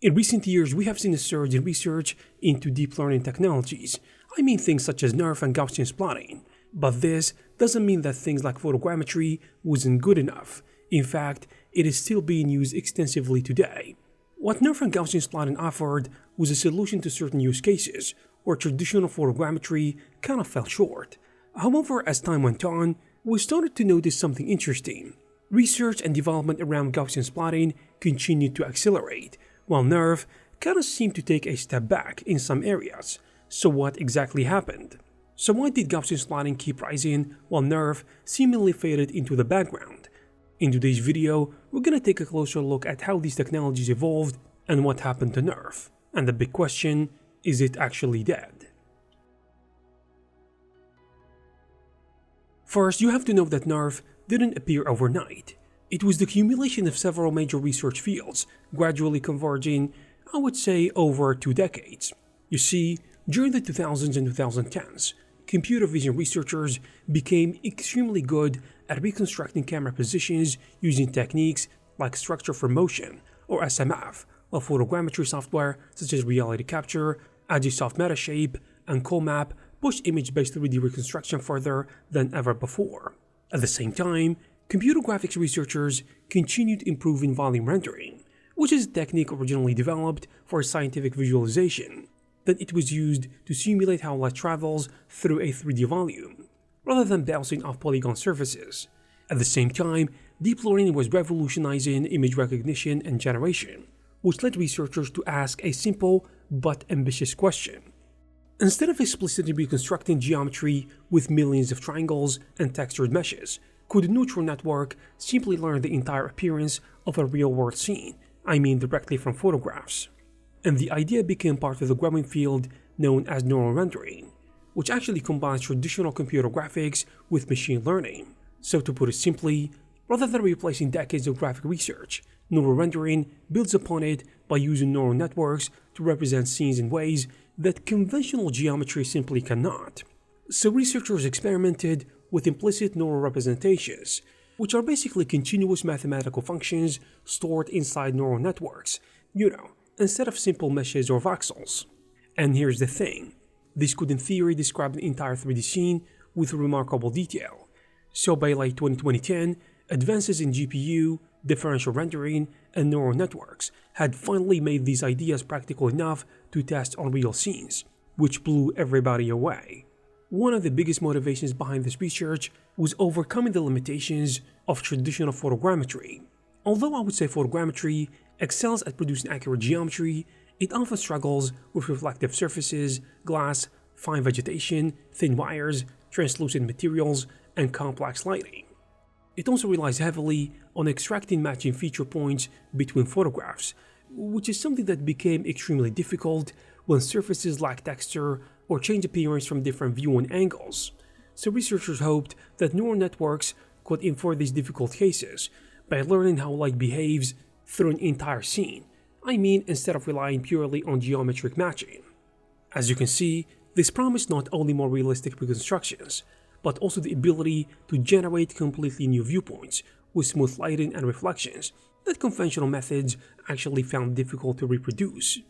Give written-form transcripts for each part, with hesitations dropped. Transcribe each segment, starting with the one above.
In recent years, we have seen a surge in research into deep learning technologies. I mean things such as NeRF and Gaussian Splatting. But this doesn't mean that things like photogrammetry wasn't good enough. In fact, it is still being used extensively today. What NeRF and Gaussian Splatting offered was a solution to certain use cases, where traditional photogrammetry kind of fell short. However, as time went on, we started to notice something interesting. Research and development around Gaussian Splatting continued to accelerate, while NeRF kind of seemed to take a step back in some areas. So what exactly happened? So why did Gaussian Splatting keep rising while NeRF seemingly faded into the background? In today's video, we're gonna take a closer look at how these technologies evolved and what happened to NeRF. And the big question, is it actually dead? First, you have to know that NeRF didn't appear overnight. It was the accumulation of several major research fields, gradually converging, I would say, over 2 decades. You see, during the 2000s and 2010s, computer vision researchers became extremely good at reconstructing camera positions using techniques like structure for motion, or SMF, while photogrammetry software such as reality capture, Agisoft Metashape, and CoMap pushed image-based 3D reconstruction further than ever before. At the same time, computer graphics researchers continued improving volume rendering, which is a technique originally developed for scientific visualization. Then it was used to simulate how light travels through a 3D volume, rather than bouncing off polygon surfaces. At the same time, deep learning was revolutionizing image recognition and generation, which led researchers to ask a simple but ambitious question. Instead of explicitly reconstructing geometry with millions of triangles and textured meshes, could a neural network simply learn the entire appearance of a real-world scene, I mean directly from photographs? And the idea became part of the growing field known as neural rendering, which actually combines traditional computer graphics with machine learning. So to put it simply, rather than replacing decades of graphic research, neural rendering builds upon it by using neural networks to represent scenes in ways that conventional geometry simply cannot. So researchers experimented with implicit neural representations, which are basically continuous mathematical functions stored inside neural networks, instead of simple meshes or voxels. And here's the thing, this could in theory describe the entire 3D scene with remarkable detail. So by late 2010, advances in GPU, differential rendering, and neural networks had finally made these ideas practical enough to test on real scenes, which blew everybody away. One of the biggest motivations behind this research was overcoming the limitations of traditional photogrammetry. Although I would say photogrammetry excels at producing accurate geometry, it often struggles with reflective surfaces, glass, fine vegetation, thin wires, translucent materials, and complex lighting. It also relies heavily on extracting matching feature points between photographs, which is something that became extremely difficult when surfaces lack texture or change appearance from different viewing angles. So researchers hoped that neural networks could infer these difficult cases by learning how light behaves through an entire scene, instead of relying purely on geometric matching. As you can see, this promised not only more realistic reconstructions, but also the ability to generate completely new viewpoints with smooth lighting and reflections that conventional methods actually found difficult to reproduce.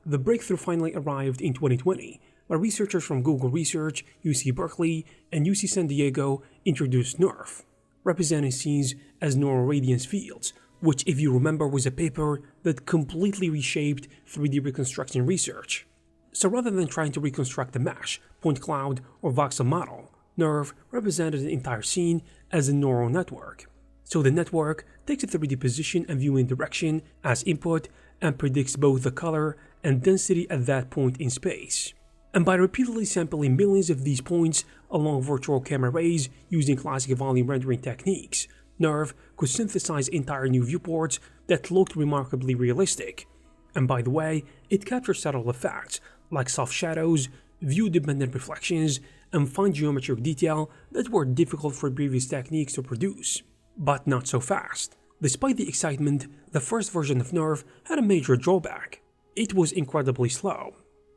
The breakthrough finally arrived in 2020, where researchers from Google Research, UC Berkeley, and UC San Diego introduced NeRF, representing scenes as neural radiance fields, which, if you remember, was a paper that completely reshaped 3D reconstruction research. So rather than trying to reconstruct a mesh, point cloud, or voxel model, NeRF represented an entire scene as a neural network. So the network takes a 3D position and viewing direction as input and predicts both the color and density at that point in space. And by repeatedly sampling millions of these points along virtual camera arrays using classic volume rendering techniques, NeRF could synthesize entire new viewports that looked remarkably realistic. And by the way, it captured subtle effects like soft shadows, view-dependent reflections, and fine geometric detail that were difficult for previous techniques to produce. But not so fast. Despite the excitement, the first version of NeRF had a major drawback. It was incredibly slow.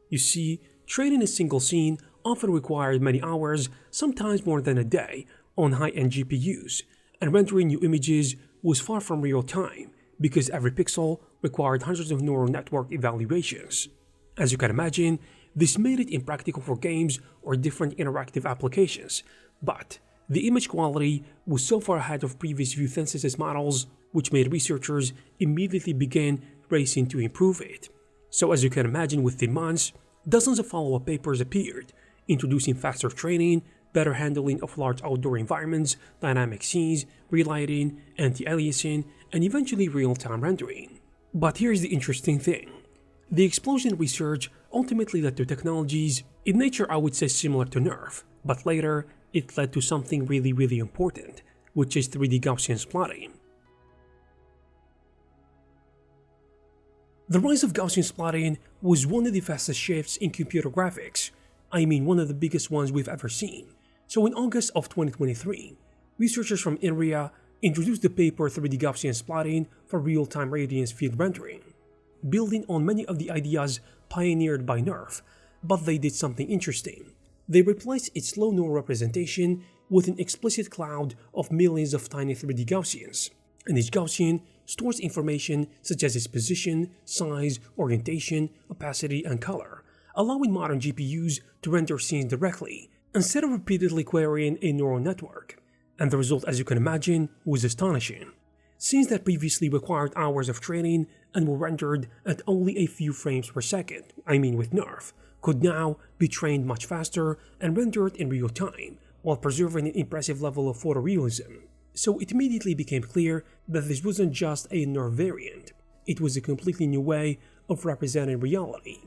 You see, training a single scene often required many hours, sometimes more than a day, on high-end GPUs, and rendering new images was far from real time because every pixel required hundreds of neural network evaluations. As you can imagine, this made it impractical for games or different interactive applications, but the image quality was so far ahead of previous view synthesis models, which made researchers immediately begin racing to improve it. So as you can imagine, within months, dozens of follow-up papers appeared, introducing faster training, better handling of large outdoor environments, dynamic scenes, relighting, anti-aliasing, and eventually real-time rendering. But here's the interesting thing. The explosion in research ultimately led to technologies, in nature I would say similar to NeRF, but later it led to something really important, which is 3D Gaussian splatting. The rise of Gaussian splatting was one of the fastest shifts in computer graphics. I mean, one of the biggest ones we've ever seen. So in August of 2023, researchers from NVIDIA introduced the paper 3D Gaussian splatting for real-time radiance field rendering, building on many of the ideas pioneered by NeRF, but they did something interesting. They replaced its low neural representation with an explicit cloud of millions of tiny 3D Gaussians, and each Gaussian stores information such as its position, size, orientation, opacity, and color, allowing modern GPUs to render scenes directly, instead of repeatedly querying a neural network. And the result, as you can imagine, was astonishing. Scenes that previously required hours of training and were rendered at only a few frames per second, I mean with NeRF, could now be trained much faster and rendered in real time, while preserving an impressive level of photorealism. So it immediately became clear that this wasn't just a NeRF variant, it was a completely new way of representing reality.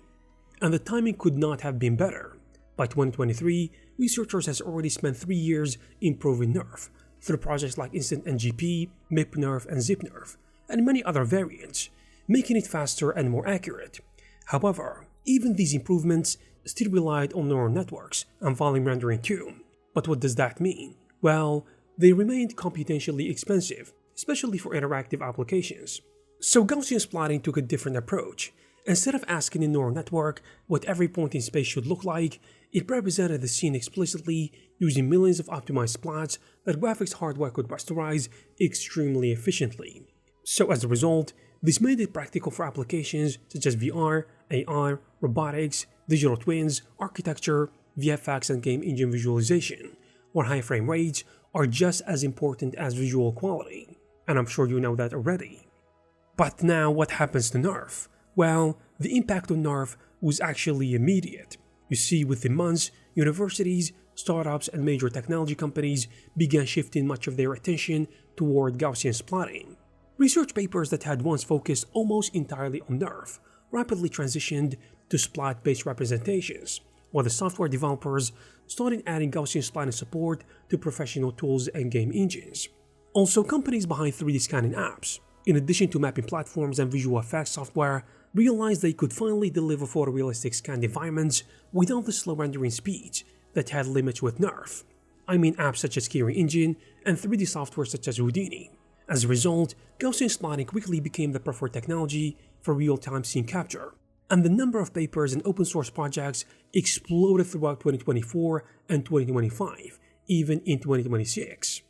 And the timing could not have been better. By 2023, researchers has already spent 3 years improving NeRF through projects like Instant NGP, MIP NeRF, and Zip NeRF, and many other variants, making it faster and more accurate. However, even these improvements still relied on neural networks and volume rendering too. But what does that mean? Well, they remained computationally expensive, especially for interactive applications. So Gaussian splatting took a different approach. Instead of asking a neural network what every point in space should look like, it represented the scene explicitly using millions of optimized splats that graphics hardware could rasterize extremely efficiently. So as a result, this made it practical for applications such as VR, AR, robotics, digital twins, architecture, VFX, and game engine visualization, where high frame rates are just as important as visual quality, and I'm sure you know that already. But now what happens to NeRF? Well, the impact on NeRF was actually immediate. You see, within months, universities, startups, and major technology companies began shifting much of their attention toward Gaussian splatting. Research papers that had once focused almost entirely on NeRF rapidly transitioned to splat-based representations, while the software developers started adding Gaussian splatting support to professional tools and game engines. Also, companies behind 3D scanning apps, in addition to mapping platforms and visual effects software, realized they could finally deliver photorealistic scanned environments without the slow rendering speeds that had limits with NeRF. I mean apps such as Game Engine and 3D software such as Houdini. As a result, Gaussian splatting quickly became the preferred technology for real-time scene capture, and the number of papers and open source projects exploded throughout 2024 and 2025, even in 2026.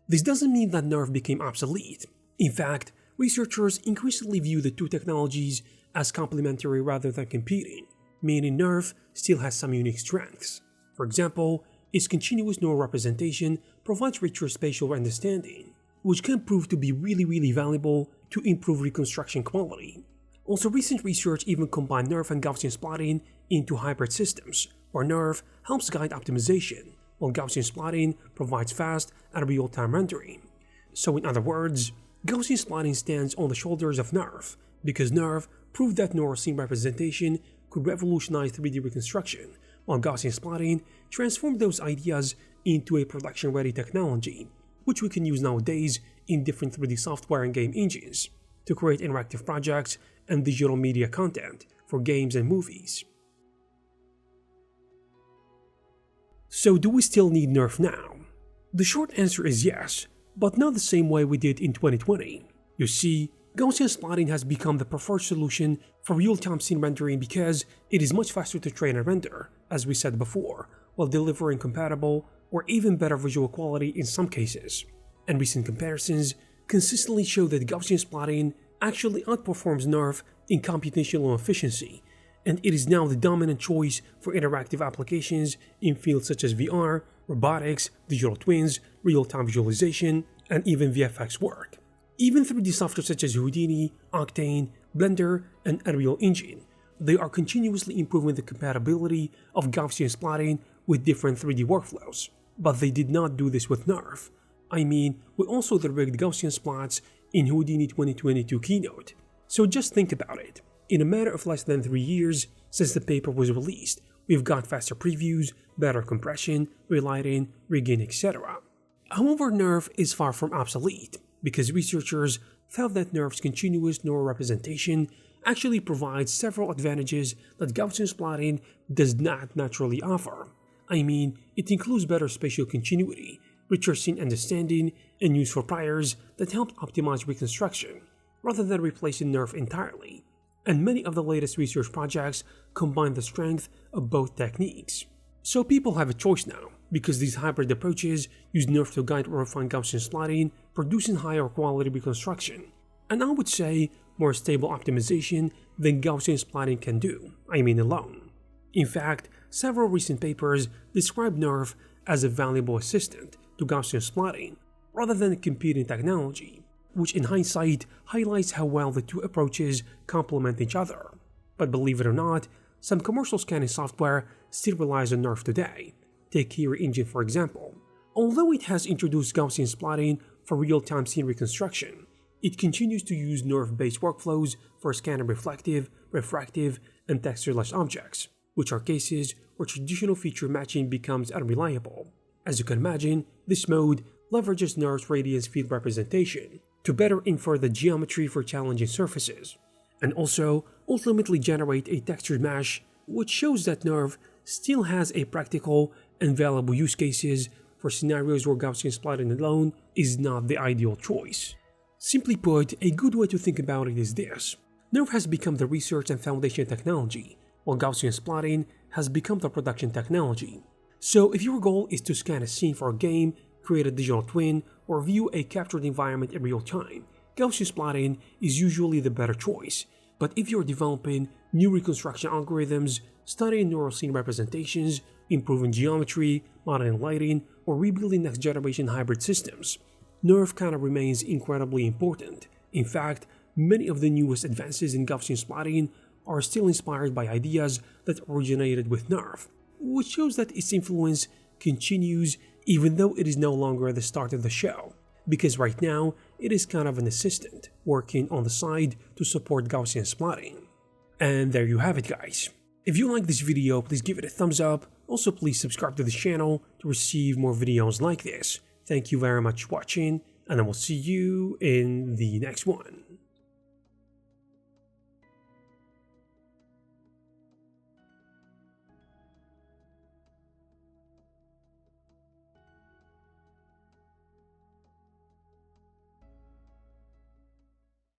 This doesn't mean that NeRF became obsolete. In fact, researchers increasingly view the two technologies as complementary rather than competing, meaning NeRF still has some unique strengths. For example, its continuous neural representation provides richer spatial understanding, which can prove to be really valuable to improve reconstruction quality. Also, recent research even combined NeRF and Gaussian splatting into hybrid systems, where NeRF helps guide optimization, while Gaussian splatting provides fast and real-time rendering. So in other words, Gaussian splatting stands on the shoulders of NeRF, because NeRF proved that neural scene representation could revolutionize 3D reconstruction, while Gaussian splatting transformed those ideas into a production-ready technology, which we can use nowadays in different 3D software and game engines to create interactive projects and digital media content for games and movies. So do we still need NeRF now? The short answer is yes, but not the same way we did in 2020. You see, Gaussian splatting has become the preferred solution for real-time scene rendering because it is much faster to train and render, as we said before, while delivering compatible or even better visual quality in some cases. And recent comparisons consistently show that Gaussian splatting actually outperforms NeRF in computational efficiency, and it is now the dominant choice for interactive applications in fields such as VR, robotics, digital twins, real-time visualization, and even VFX work. Even 3D software such as Houdini, Octane, Blender, and Unreal Engine, they are continuously improving the compatibility of Gaussian splatting with different 3D workflows. But they did not do this with NeRF. I mean, we also rigged Gaussian splats in Houdini 2022 keynote. So just think about it. In a matter of less than 3 years since the paper was released, we've got faster previews, better compression, relighting, rigging, etc. However, NeRF is far from obsolete, because researchers found that NeRF's continuous neural representation actually provides several advantages that Gaussian splatting does not naturally offer. I mean, it includes better spatial continuity, richer scene understanding, and useful priors that help optimize reconstruction, rather than replacing NeRF entirely. And many of the latest research projects combine the strength of both techniques. So people have a choice now, because these hybrid approaches use NeRF to guide or refine Gaussian splatting, producing higher quality reconstruction, and I would say more stable optimization than Gaussian splatting can do, I mean alone. In fact, several recent papers describe NeRF as a valuable assistant to Gaussian splatting, rather than a competing technology, which in hindsight highlights how well the two approaches complement each other. But believe it or not, some commercial scanning software still relies on NeRF today. Take Kira Engine for example. Although it has introduced Gaussian splatting for real-time scene reconstruction, it continues to use NeRF-based workflows for scanning reflective, refractive, and textureless objects, which are cases where traditional feature matching becomes unreliable. As you can imagine, this mode leverages NeRF's radiance field representation to better infer the geometry for challenging surfaces, and also ultimately generate a textured mesh, which shows that NeRF still has a practical and valuable use cases for scenarios where Gaussian splatting alone is not the ideal choice. Simply put, a good way to think about it is this: NeRF has become the research and foundation technology, while Gaussian splatting has become the production technology. So if your goal is to scan a scene for a game, create a digital twin, or view a captured environment in real time, Gaussian splatting is usually the better choice. But if you're developing new reconstruction algorithms, studying neural scene representations, improving geometry, modeling lighting, or rebuilding next-generation hybrid systems, NeRF kind of remains incredibly important. In fact, many of the newest advances in Gaussian splatting are still inspired by ideas that originated with NeRF, which shows that its influence continues even though it is no longer at the start of the show, because right now it is kind of an assistant working on the side to support Gaussian splatting. And there you have it, guys. If you like this video, please give it a thumbs up. Also, please subscribe to the channel to receive more videos like this. Thank you very much for watching, and I will see you in the next one.